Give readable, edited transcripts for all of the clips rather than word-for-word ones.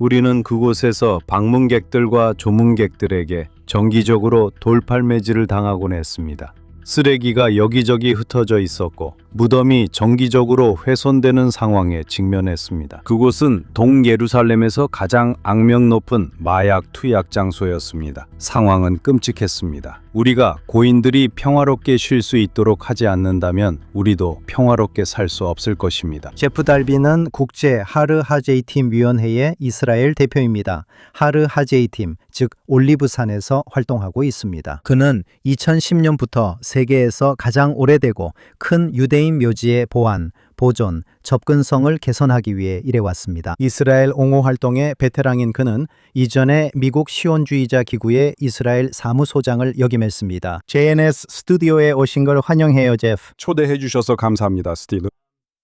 우리는 그곳에서 방문객들과 조문객들에게 정기적으로 돌팔매질을 당하곤 했습니다. 쓰레기가 여기저기 ht어져 있었고 무덤이 정기적으로 훼손되는 상황에 직면했습니다. 그곳은 동예루살렘에서 가장 악명 높은 마약 투약 장소였습니다. 상황은 끔찍했습니다. 우리가 고인들이 평화롭게 쉴 수 있도록 하지 않는다면 우리도 평화롭게 살 수 없을 것입니다. 제프 달비는 국제 하르 하제이팀 위원회의 이스라엘 대표입니다. 하르 하제이팀, 즉 올리브산에서 활동하고 있습니다. 그는 2010년부터 세계에서 가장 오래되고 큰 유대인 묘지의 보안, 보존, 접근성을 개선하기 위해 일해왔습니다. 이스라엘 옹호 활동의 베테랑인 그는 이전에 미국 시온주의자 기구의 이스라엘 사무소장을 역임했습니다. JNS 스튜디오에 오신 걸 환영해요, 제프. 초대해 주셔서 감사합니다, 스티브.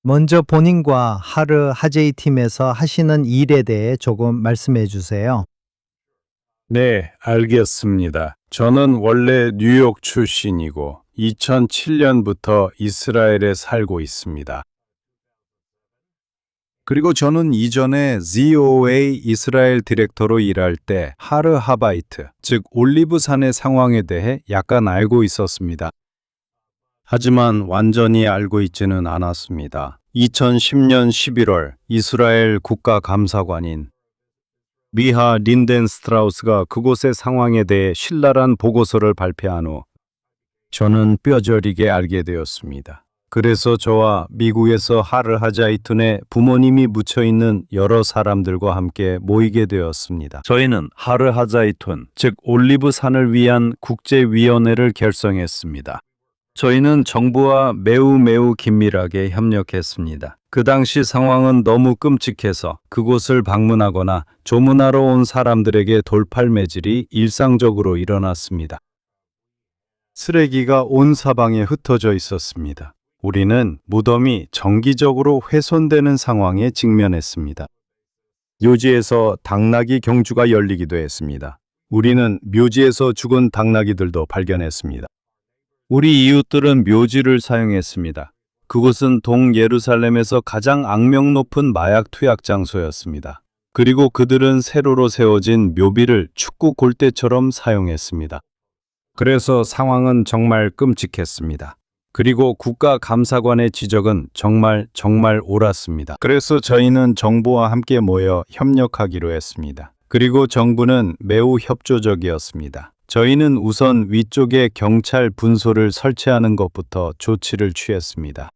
먼저 본인과 하르 하제이 팀에서 하시는 일에 대해 조금 말씀해 주세요. 네, 알겠습니다. 저는 원래 뉴욕 출신이고 2007년부터 이스라엘에 살고 있습니다. 그리고 저는 이전에 ZOA 이스라엘 디렉터로 일할 때 하르 하바이트, 즉 올리브산의 상황에 대해 약간 알고 있었습니다. 하지만 완전히 알고 있지는 않았습니다. 2010년 11월 이스라엘 국가감사관인 미하 린덴스트라우스가 그곳의 상황에 대해 신랄한 보고서를 발표한 후 저는 뼈저리게 알게 되었습니다. 그래서 저와 미국에서 하르 하자이툰의 부모님이 묻혀있는 여러 사람들과 함께 모이게 되었습니다. 저희는 하르 하자이툰, 즉 올리브산을 위한 국제위원회를 결성했습니다. 저희는 정부와 매우 긴밀하게 협력했습니다. 그 당시 상황은 너무 끔찍해서 그곳을 방문하거나 조문하러 온 사람들에게 돌팔매질이 일상적으로 일어났습니다. 쓰레기가 온 사방에 흩어져 있었습니다. 우리는 무덤이 정기적으로 훼손되는 상황에 직면했습니다. 묘지에서 당나귀 경주가 열리기도 했습니다. 우리는 묘지에서 죽은 당나귀들도 발견했습니다. 우리 이웃들은 묘지를 사용했습니다. 그곳은 동예루살렘에서 가장 악명 높은 마약 투약 장소였습니다. 그리고 그들은 세로로 세워진 묘비를 축구 골대처럼 사용했습니다. 그래서 상황은 정말 끔찍했습니다. 그리고 국가감사관의 지적은 정말 옳았습니다. 그래서 저희는 정부와 함께 모여 협력하기로 했습니다. 그리고 정부는 매우 협조적이었습니다. 저희는 우선 위쪽에 경찰 분소를 설치하는 것부터 조치를 취했습니다.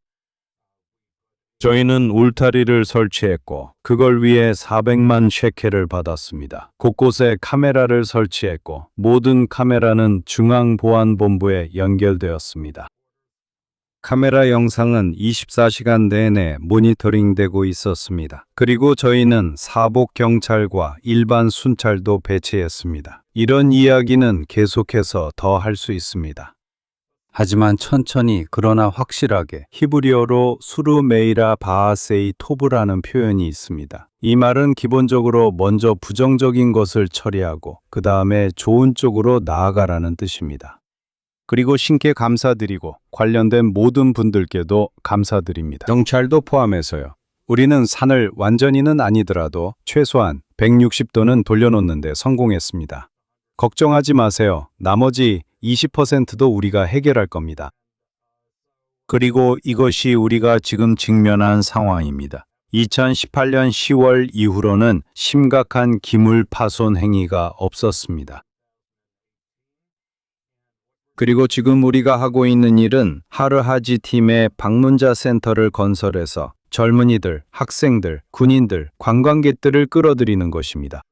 저희는 울타리를 설치했고 그걸 위해 400만 셰켈을 받았습니다. 곳곳에 카메라를 설치했고 모든 카메라는 중앙보안본부에 연결되었습니다. 카메라 영상은 24시간 내내 모니터링되고 있었습니다. 그리고 저희는 사복 경찰과 일반 순찰도 배치했습니다. 이런 이야기는 계속해서 더 할 수 있습니다. 하지만 천천히 그러나 확실하게 히브리어로 수르메이라 바하세이 토브라는 표현이 있습니다. 이 말은 기본적으로 먼저 부정적인 것을 처리하고 그 다음에 좋은 쪽으로 나아가라는 뜻입니다. 그리고 신께 감사드리고 관련된 모든 분들께도 감사드립니다. 경찰도 포함해서요. 우리는 산을 완전히는 아니더라도 최소한 160도는 돌려놓는 데 성공했습니다. 걱정하지 마세요. 나머지 20%도 우리가 해결할 겁니다. 그리고 이것이 우리가 지금 직면한 상황입니다. 2018년 10월 이후로는 심각한 기물 파손 행위가 없었습니다. 그리고 지금 우리가 하고 있는 일은 하르하지 팀의 방문자 센터를 건설해서 젊은이들, 학생들, 군인들, 관광객들을 끌어들이는 것입니다.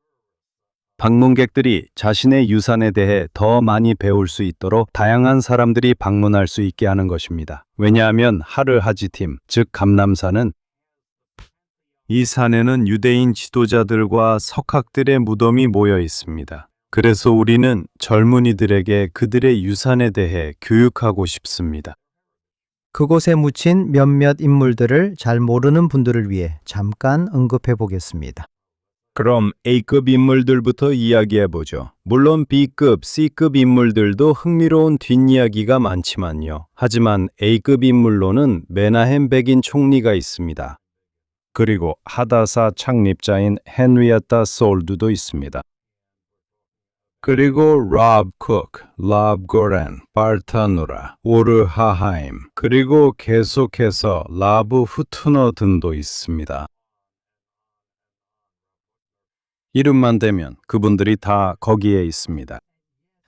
방문객들이 자신의 유산에 대해 더 많이 배울 수 있도록 다양한 사람들이 방문할 수 있게 하는 것입니다. 왜냐하면 하르하지 팀, 즉 감람산은 이 산에는 유대인 지도자들과 석학들의 무덤이 모여 있습니다. 그래서 우리는 젊은이들에게 그들의 유산에 대해 교육하고 싶습니다. 그곳에 묻힌 몇몇 인물들을 잘 모르는 분들을 위해 잠깐 언급해 보겠습니다. 그럼 A급 인물들부터 이야기해보죠. 물론 B급, C급 인물들도 흥미로운 뒷이야기가 많지만요. 하지만 A급 인물로는 메나헴 베긴 총리가 있습니다. 그리고 하다사 창립자인 헨리에타 솔드도 있습니다. 그리고 로브 쿡, 러브 고렌, 발타누라, 오르하하임, 그리고 계속해서 라브 후트너 등도 있습니다. 이름만 대면 그분들이 다 거기에 있습니다.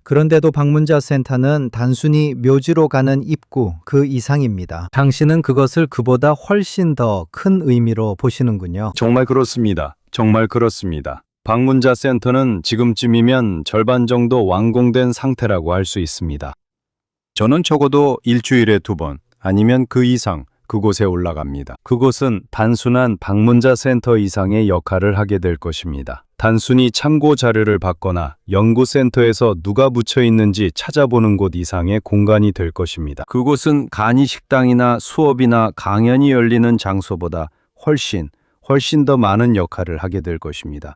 그런데도 방문자 센터는 단순히 묘지로 가는 입구 그 이상입니다. 당신은 그것을 그보다 훨씬 더 큰 의미로 보시는군요. 정말 그렇습니다. 정말 그렇습니다. 방문자 센터는 지금쯤이면 절반 정도 완공된 상태라고 할 수 있습니다. 저는 적어도 일주일에 2번 아니면 그 이상 그곳에 올라갑니다. 그곳은 단순한 방문자 센터 이상의 역할을 하게 될 것입니다. 단순히 참고 자료를 받거나 연구센터에서 누가 묻혀 있는지 찾아보는 곳 이상의 공간이 될 것입니다. 그곳은 간이 식당이나 수업이나 강연이 열리는 장소보다 훨씬 더 많은 역할을 하게 될 것입니다.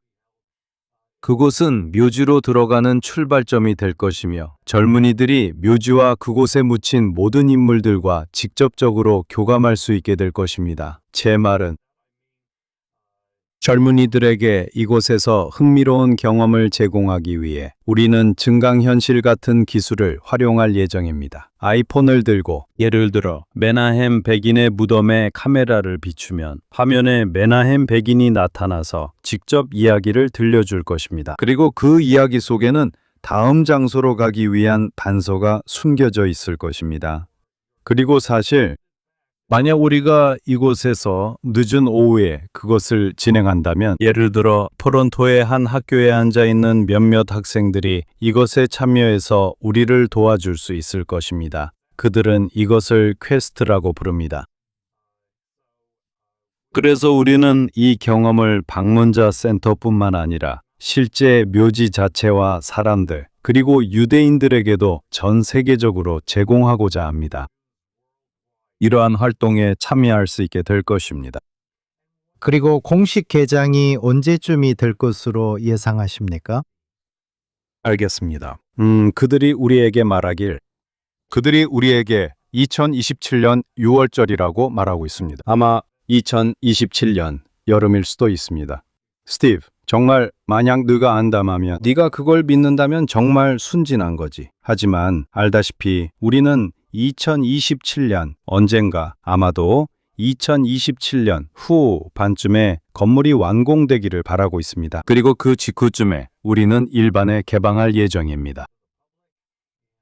그곳은 묘지로 들어가는 출발점이 될 것이며 젊은이들이 묘지와 그곳에 묻힌 모든 인물들과 직접적으로 교감할 수 있게 될 것입니다. 제 말은 젊은이들에게 이곳에서 흥미로운 경험을 제공하기 위해 우리는 증강현실 같은 기술을 활용할 예정입니다. 아이폰을 들고 예를 들어 메나헴 백인의 무덤에 카메라를 비추면 화면에 메나헴 백인이 나타나서 직접 이야기를 들려줄 것입니다. 그리고 그 이야기 속에는 다음 장소로 가기 위한 단서가 숨겨져 있을 것입니다. 그리고 사실 만약 우리가 이곳에서 늦은 오후에 그것을 진행한다면 예를 들어 토론토의 한 학교에 앉아 있는 몇몇 학생들이 이것에 참여해서 우리를 도와줄 수 있을 것입니다. 그들은 이것을 퀘스트라고 부릅니다. 그래서 우리는 이 경험을 방문자 센터뿐만 아니라 실제 묘지 자체와 사람들 그리고 유대인들에게도 전 세계적으로 제공하고자 합니다. 이러한 활동에 참여할 수 있게 될 것입니다. 그리고 공식 개장이 언제쯤이 될 것으로 예상하십니까? 알겠습니다. 그들이 우리에게 2027년 6월절이라고 말하고 있습니다. 아마 2027년 여름일 수도 있습니다. 스티브, 정말 만약 네가 안담하면 네가 그걸 믿는다면 정말 순진한 거지. 하지만 알다시피 우리는 2027년 언젠가 아마도 2027년 후 반쯤에 건물이 완공되기를 바라고 있습니다. 그리고 그 직후쯤에 우리는 일반에 개방할 예정입니다.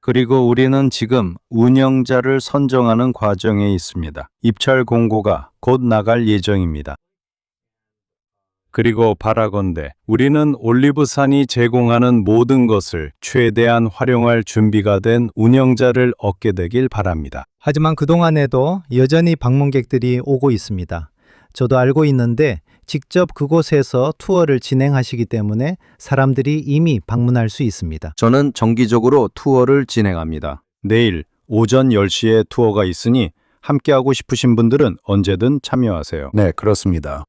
그리고 우리는 지금 운영자를 선정하는 과정에 있습니다. 입찰 공고가 곧 나갈 예정입니다. 그리고 바라건대 우리는 올리브산이 제공하는 모든 것을 최대한 활용할 준비가 된 운영자를 얻게 되길 바랍니다. 하지만 그동안에도 여전히 방문객들이 오고 있습니다. 저도 알고 있는데 직접 그곳에서 투어를 진행하시기 때문에 사람들이 이미 방문할 수 있습니다. 저는 정기적으로 투어를 진행합니다. 내일 오전 10시에 투어가 있으니 함께하고 싶으신 분들은 언제든 참여하세요. 네, 그렇습니다.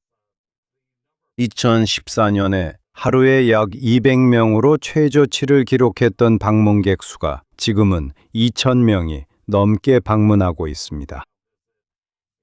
2014년에 하루에 약 200명으로 최저치를 기록했던 방문객 수가 지금은 2,000명이 넘게 방문하고 있습니다.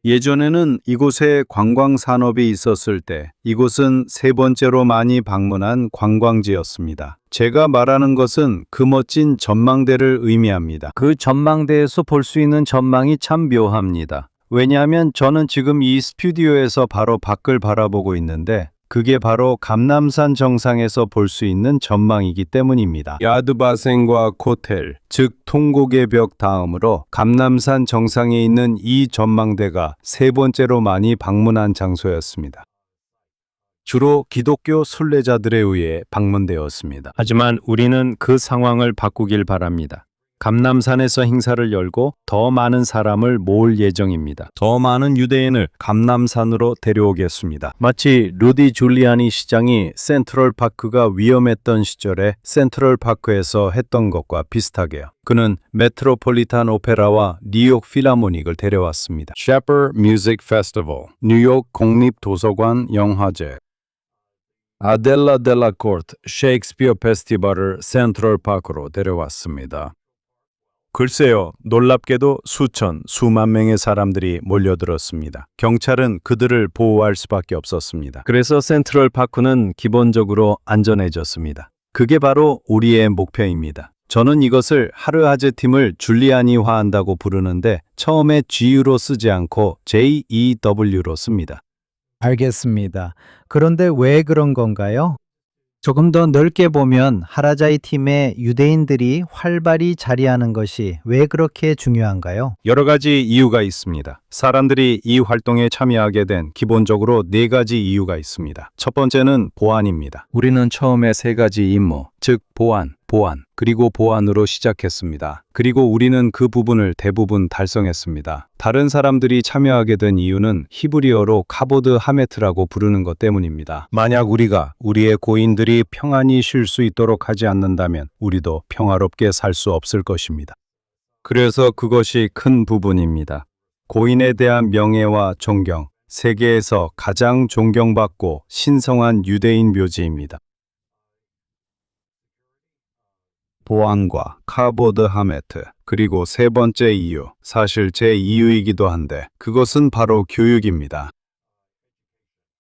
예전에는 이곳에 관광 산업이 있었을 때 이곳은 세 번째로 많이 방문한 관광지였습니다. 제가 말하는 것은 그 멋진 전망대를 의미합니다. 그 전망대에서 볼 수 있는 전망이 참 묘합니다. 왜냐하면 저는 지금 이 스튜디오에서 바로 밖을 바라보고 있는데 그게 바로 감람산 정상에서 볼 수 있는 전망이기 때문입니다. 야드바센과 코텔, 즉 통곡의 벽 다음으로 감람산 정상에 있는 이 전망대가 세 번째로 많이 방문한 장소였습니다. 주로 기독교 순례자들에 의해 방문되었습니다. 하지만 우리는 그 상황을 바꾸길 바랍니다. 감람산에서 행사를 열고 더 많은 사람을 모을 예정입니다. 더 많은 유대인을 감람산으로 데려오겠습니다. 마치 루디 줄리아니 시장이 센트럴파크가 위험했던 시절에 센트럴파크에서 했던 것과 비슷하게요. 그는 메트로폴리탄 오페라와 뉴욕 필하모닉을 데려왔습니다. 셰퍼 뮤직 페스티벌, 뉴욕 공립도서관 영화제, 아델라 델라 코르트 셰익스피어 페스티벌을 센트럴파크로 데려왔습니다. 글쎄요, 놀랍게도 수천, 수만 명의 사람들이 몰려들었습니다. 경찰은 그들을 보호할 수밖에 없었습니다. 그래서 센트럴 파크는 기본적으로 안전해졌습니다. 그게 바로 우리의 목표입니다. 저는 이것을 하르하제 팀을 줄리아니화한다고 부르는데 처음에 GU로 쓰지 않고 JEW로 씁니다. 알겠습니다. 그런데 왜 그런 건가요? 조금 더 넓게 보면 하라자이 팀에 유대인들이 활발히 자리하는 것이 왜 그렇게 중요한가요? 여러 가지 이유가 있습니다. 사람들이 이 활동에 참여하게 된 기본적으로 4가지 이유가 있습니다. 첫 번째는 보안입니다. 우리는 처음에 3가지 임무, 즉 보안, 그리고 보안으로 시작했습니다. 그리고 우리는 그 부분을 대부분 달성했습니다. 다른 사람들이 참여하게 된 이유는 히브리어로 카보드 하메트라고 부르는 것 때문입니다. 만약 우리가 우리의 고인들이 평안히 쉴 수 있도록 하지 않는다면 우리도 평화롭게 살 수 없을 것입니다. 그래서 그것이 큰 부분입니다. 고인에 대한 명예와 존경, 세계에서 가장 존경받고 신성한 유대인 묘지입니다. 보안과 카보드 하메트, 그리고 세 번째 이유, 사실 제 이유이기도 한데 그것은 바로 교육입니다.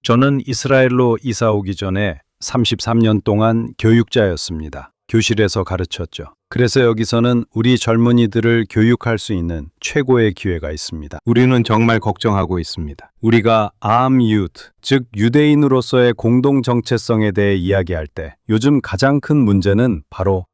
저는 이스라엘로 이사 오기 전에 33년 동안 교육자였습니다. 교실에서 가르쳤죠. 그래서 여기서는 우리 젊은이들을 교육할 수 있는 최고의 기회가 있습니다. 우리는 정말 걱정하고 있습니다. 우리가 Am Youth, 즉 유대인으로서의 공동 정체성에 대해 이야기할 때 요즘 가장 큰 문제는 바로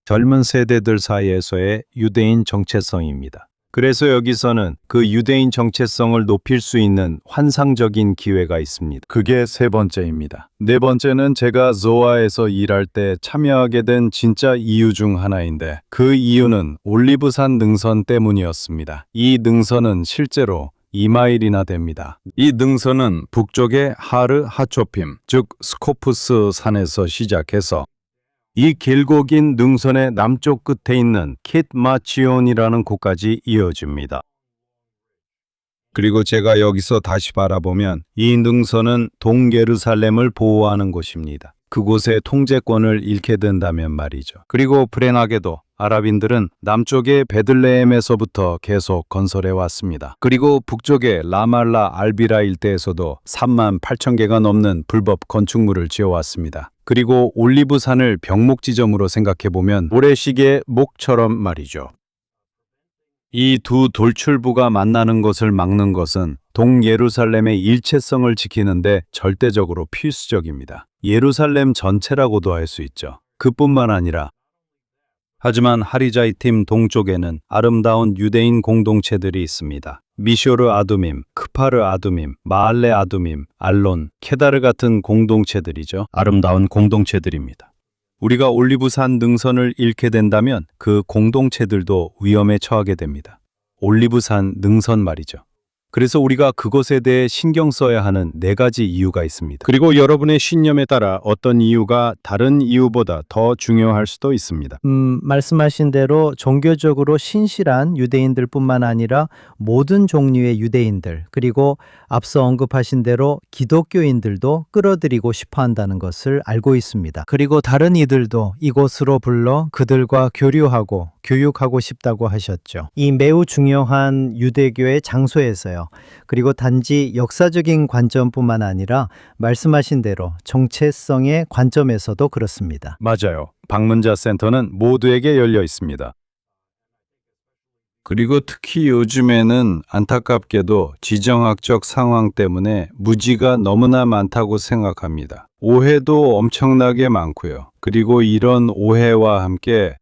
젊은 세대들 사이에서의 유대인 정체성입니다. 그래서 여기서는 그 유대인 정체성을 높일 수 있는 환상적인 기회가 있습니다. 그게 세 번째입니다. 네 번째는 제가 조아에서 일할 때 참여하게 된 진짜 이유 중 하나인데 그 이유는 올리브산 능선 때문이었습니다. 이 능선은 실제로 2마일이나 됩니다. 이 능선은 북쪽의 하르 하초핌, 즉 스코프스 산에서 시작해서 이 길고 긴 능선의 남쪽 끝에 있는 킷마치온이라는 곳까지 이어집니다. 그리고 제가 여기서 다시 바라보면 이 능선은 동예루살렘을 보호하는 곳입니다. 그곳의 통제권을 잃게 된다면 말이죠. 그리고 불행하게도 아랍인들은 남쪽의 베들레헴에서부터 계속 건설해 왔습니다. 그리고 북쪽의 라말라 알비라 일대에서도 3만 8천 개가 넘는 불법 건축물을 지어왔습니다. 그리고 올리브산을 병목 지점으로 생각해보면 모래시계 목처럼 말이죠. 이 두 돌출부가 만나는 것을 막는 것은 동예루살렘의 일체성을 지키는데 절대적으로 필수적입니다. 예루살렘 전체라고도 할 수 있죠. 그뿐만 아니라 하지만 하리자이 팀 동쪽에는 아름다운 유대인 공동체들이 있습니다. 미쇼르 아두밈, 크파르 아두밈, 마알레 아두밈, 알론, 케다르 같은 공동체들이죠. 아름다운 공동체들입니다. 우리가 올리브산 능선을 잃게 된다면 그 공동체들도 위험에 처하게 됩니다. 올리브산 능선 말이죠. 그래서 우리가 그것에 대해 신경 써야 하는 4가지 이유가 있습니다. 그리고 여러분의 신념에 따라 어떤 이유가 다른 이유보다 더 중요할 수도 있습니다. 말씀하신 대로 종교적으로 신실한 유대인들뿐만 아니라 모든 종류의 유대인들, 그리고 앞서 언급하신 대로 기독교인들도 끌어들이고 싶어 한다는 것을 알고 있습니다. 그리고 다른 이들도 이곳으로 불러 그들과 교류하고 교육하고 싶다고 하셨죠. 이 매우 중요한 유대교의 장소에서요. 그리고 단지 역사적인 관점뿐만 아니라 말씀하신 대로 정체성의 관점에서도 그렇습니다. 맞아요. 방문자 센터는 모두에게 열려 있습니다. 그리고 특히 요즘에는 안타깝게도 지정학적 상황 때문에 무지가 너무나 많다고 생각합니다. 오해도 엄청나게 많고요. 그리고 이런 오해와 함께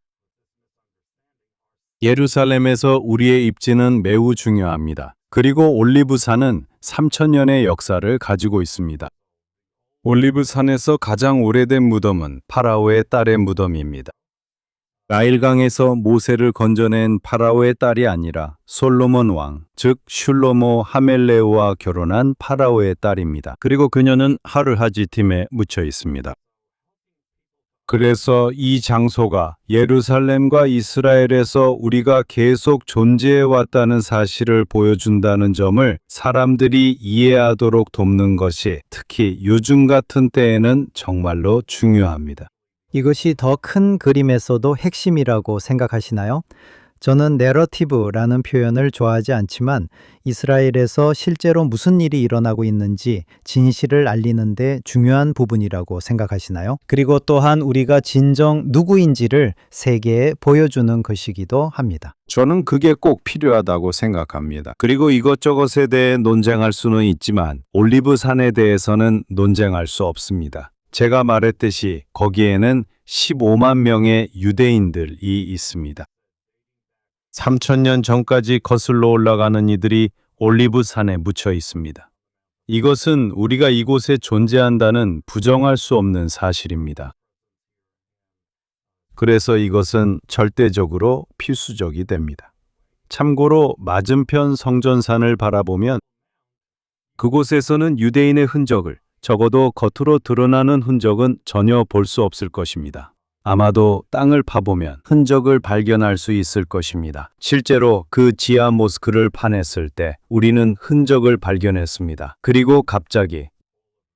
예루살렘에서 우리의 입지는 매우 중요합니다. 그리고 올리브산은 3,000년의 역사를 가지고 있습니다. 올리브산에서 가장 오래된 무덤은 파라오의 딸의 무덤입니다. 나일강에서 모세를 건져낸 파라오의 딸이 아니라 솔로몬 왕, 즉 슐로모 하멜레오와 결혼한 파라오의 딸입니다. 그리고 그녀는 하르하지 팀에 묻혀 있습니다. 그래서 이 장소가 예루살렘과 이스라엘에서 우리가 계속 존재해 왔다는 사실을 보여준다는 점을 사람들이 이해하도록 돕는 것이 특히 요즘 같은 때에는 정말로 중요합니다. 이것이 더 큰 그림에서도 핵심이라고 생각하시나요? 저는 내러티브라는 표현을 좋아하지 않지만 이스라엘에서 실제로 무슨 일이 일어나고 있는지 진실을 알리는데 중요한 부분이라고 생각하시나요? 그리고 또한 우리가 진정 누구인지를 세계에 보여주는 것이기도 합니다. 저는 그게 꼭 필요하다고 생각합니다. 그리고 이것저것에 대해 논쟁할 수는 있지만 올리브산에 대해서는 논쟁할 수 없습니다. 제가 말했듯이 거기에는 15만 명의 유대인들이 있습니다. 3,000년 전까지 거슬러 올라가는 이들이 올리브산에 묻혀 있습니다. 이것은 우리가 이곳에 존재한다는 부정할 수 없는 사실입니다. 그래서 이것은 절대적으로 필수적이 됩니다. 참고로 맞은편 성전산을 바라보면 그곳에서는 유대인의 흔적을, 적어도 겉으로 드러나는 흔적은 전혀 볼 수 없을 것입니다. 아마도 땅을 파보면 흔적을 발견할 수 있을 것입니다. 실제로 그 지하 모스크를 파냈을 때 우리는 흔적을 발견했습니다. 그리고 갑자기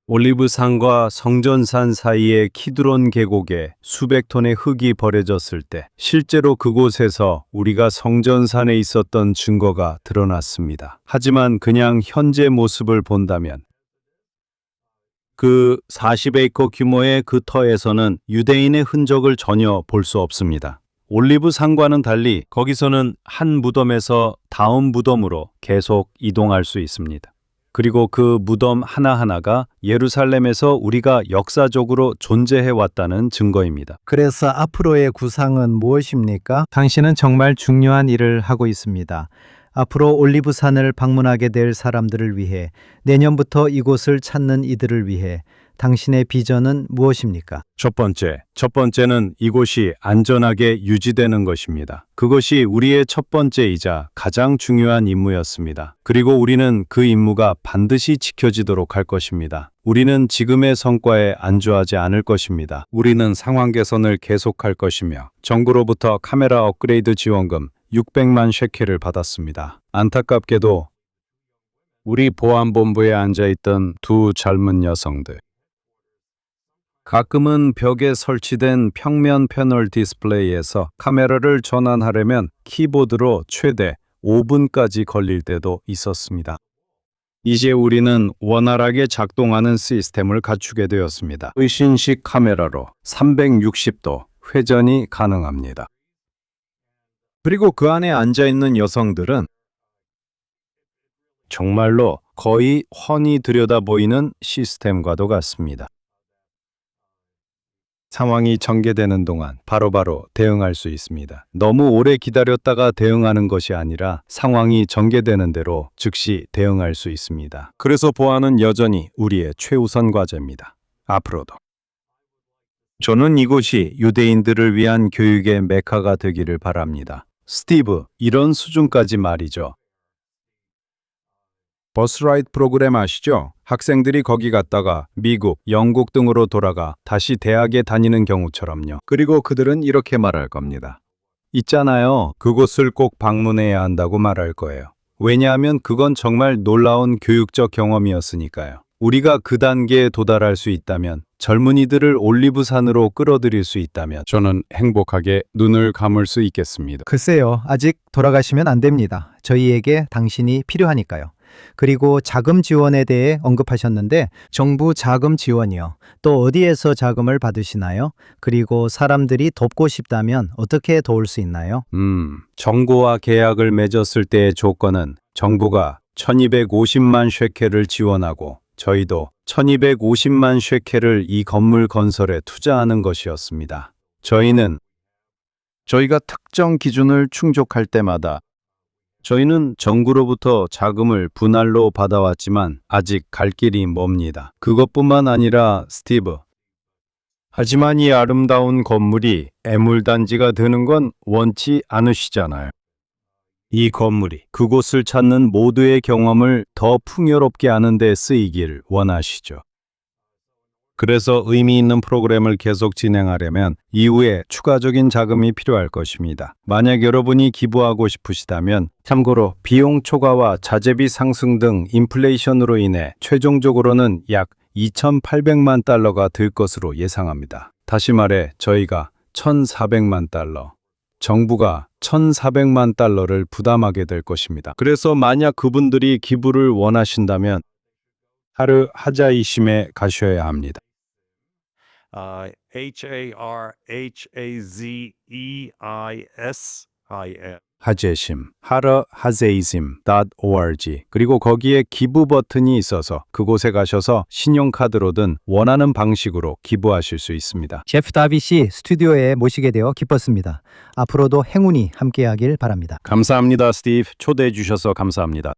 올리브산과 성전산 사이의 키드론 계곡에 수백 톤의 흙이 버려졌을 때 실제로 그곳에서 우리가 성전산에 있었던 증거가 드러났습니다. 하지만 그냥 현재 모습을 본다면 그 40에이커 규모의 그 터에서는 유대인의 흔적을 전혀 볼 수 없습니다. 올리브산과는 달리 거기서는 한 무덤에서 다음 무덤으로 계속 이동할 수 있습니다. 그리고 그 무덤 하나하나가 예루살렘에서 우리가 역사적으로 존재해 왔다는 증거입니다. 그래서 앞으로의 구상은 무엇입니까? 당신은 정말 중요한 일을 하고 있습니다. 앞으로 올리브산을 방문하게 될 사람들을 위해, 내년부터 이곳을 찾는 이들을 위해 당신의 비전은 무엇입니까? 첫 번째는 이곳이 안전하게 유지되는 것입니다. 그것이 우리의 첫 번째이자 가장 중요한 임무였습니다. 그리고 우리는 그 임무가 반드시 지켜지도록 할 것입니다. 우리는 지금의 성과에 안주하지 않을 것입니다. 우리는 상황 개선을 계속할 것이며 정부로부터 카메라 업그레이드 지원금 600만 셰켈을 받았습니다. 안타깝게도 우리 보안본부에 앉아있던 두 젊은 여성들, 가끔은 벽에 설치된 평면 패널 디스플레이에서 카메라를 전환하려면 키보드로 최대 5분까지 걸릴 때도 있었습니다. 이제 우리는 원활하게 작동하는 시스템을 갖추게 되었습니다. 의신식 카메라로 360도 회전이 가능합니다. 그리고 그 안에 앉아있는 여성들은 정말로 거의 훤히 들여다 보이는 시스템과도 같습니다. 상황이 전개되는 동안 바로바로 대응할 수 있습니다. 너무 오래 기다렸다가 대응하는 것이 아니라 상황이 전개되는 대로 즉시 대응할 수 있습니다. 그래서 보안은 여전히 우리의 최우선 과제입니다. 앞으로도. 저는 이곳이 유대인들을 위한 교육의 메카가 되기를 바랍니다. 스티브, 이런 수준까지 말이죠. 버스라이드 프로그램 아시죠? 학생들이 거기 갔다가 미국, 영국 등으로 돌아가 다시 대학에 다니는 경우처럼요. 그리고 그들은 이렇게 말할 겁니다. 있잖아요. 그곳을 꼭 방문해야 한다고 말할 거예요. 왜냐하면 그건 정말 놀라운 교육적 경험이었으니까요. 우리가 그 단계에 도달할 수 있다면, 젊은이들을 올리브산으로 끌어들일 수 있다면 저는 행복하게 눈을 감을 수 있겠습니다. 글쎄요, 아직 돌아가시면 안 됩니다. 저희에게 당신이 필요하니까요. 그리고 자금 지원에 대해 언급하셨는데, 정부 자금 지원이요. 또 어디에서 자금을 받으시나요? 그리고 사람들이 돕고 싶다면 어떻게 도울 수 있나요? 정부와 계약을 맺었을 때의 조건은 정부가 1250만 쉐켈을 지원하고 저희도 1250만 쉐켈을 이 건물 건설에 투자하는 것이었습니다. 저희가 특정 기준을 충족할 때마다 저희는 정부로부터 자금을 분할로 받아왔지만 아직 갈 길이 멉니다. 그것뿐만 아니라 스티브. 하지만 이 아름다운 건물이 애물단지가 되는 건 원치 않으시잖아요. 이 건물이 그곳을 찾는 모두의 경험을 더 풍요롭게 하는 데 쓰이길 원하시죠. 그래서 의미 있는 프로그램을 계속 진행하려면 이후에 추가적인 자금이 필요할 것입니다. 만약 여러분이 기부하고 싶으시다면, 참고로 비용 초과와 자재비 상승 등 인플레이션으로 인해 최종적으로는 약 2,800만 달러가 들 것으로 예상합니다. 다시 말해 저희가 1,400만 달러, 정부가 1,400만 달러를 부담하게 될 것입니다. 그래서 만약 그분들이 기부를 원하신다면 하르 하자이심에 가셔야 합니다. HARHAZEISIM. 하제심, ha르하제이심.org 그리고 거기에 기부 버튼이 있어서 그곳에 가셔서 신용카드로든 원하는 방식으로 기부하실 수 있습니다. 제프 다빗이 스튜디오에 모시게 되어 기뻤습니다. 앞으로도 행운이 함께하길 바랍니다. 감사합니다, 스티브. 초대해 주셔서 감사합니다.